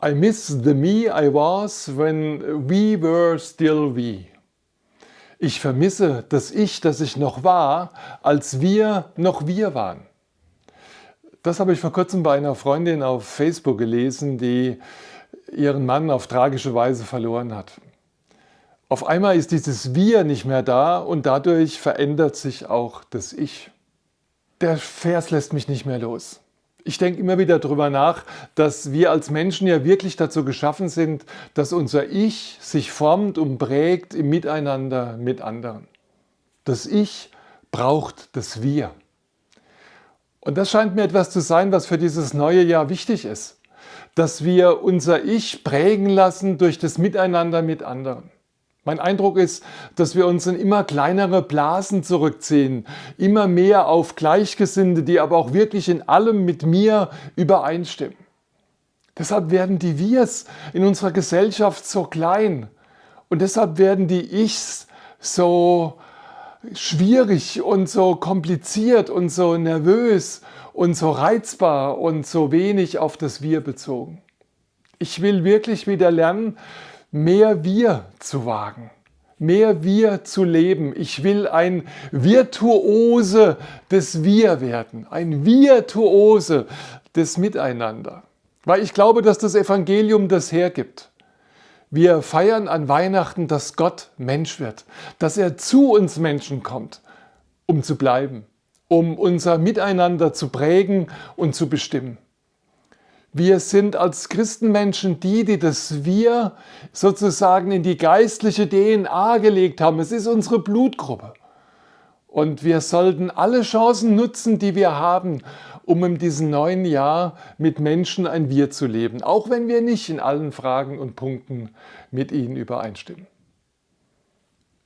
I miss the me I was when we were still we. Ich vermisse das Ich, das ich noch war, als wir noch wir waren. Das habe ich vor kurzem bei einer Freundin auf Facebook gelesen, die ihren Mann auf tragische Weise verloren hat. Auf einmal ist dieses Wir nicht mehr da und dadurch verändert sich auch das Ich. Der Vers lässt mich nicht mehr los. Ich denke immer wieder darüber nach, dass wir als Menschen ja wirklich dazu geschaffen sind, dass unser Ich sich formt und prägt im Miteinander mit anderen. Das Ich braucht das Wir. Und das scheint mir etwas zu sein, was für dieses neue Jahr wichtig ist. Dass wir unser Ich prägen lassen durch das Miteinander mit anderen. Mein Eindruck ist, dass wir uns in immer kleinere Blasen zurückziehen, immer mehr auf Gleichgesinnte, die aber auch wirklich in allem mit mir übereinstimmen. Deshalb werden die Wirs in unserer Gesellschaft so klein und deshalb werden die Ichs so schwierig und so kompliziert und so nervös und so reizbar und so wenig auf das Wir bezogen. Ich will wirklich wieder lernen, mehr Wir zu wagen, mehr Wir zu leben. Ich will ein Virtuose des Wir werden, ein Virtuose des Miteinander. Weil ich glaube, dass das Evangelium das hergibt. Wir feiern an Weihnachten, dass Gott Mensch wird, dass er zu uns Menschen kommt, um zu bleiben, um unser Miteinander zu prägen und zu bestimmen. Wir sind als Christenmenschen die das Wir sozusagen in die geistliche DNA gelegt haben. Es ist unsere Blutgruppe. Und wir sollten alle Chancen nutzen, die wir haben, um in diesem neuen Jahr mit Menschen ein Wir zu leben, auch wenn wir nicht in allen Fragen und Punkten mit ihnen übereinstimmen.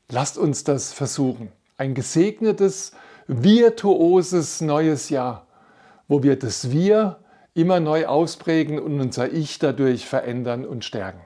Lasst uns das versuchen. Ein gesegnetes, virtuoses neues Jahr, wo wir das Wir immer neu ausprägen und unser Ich dadurch verändern und stärken.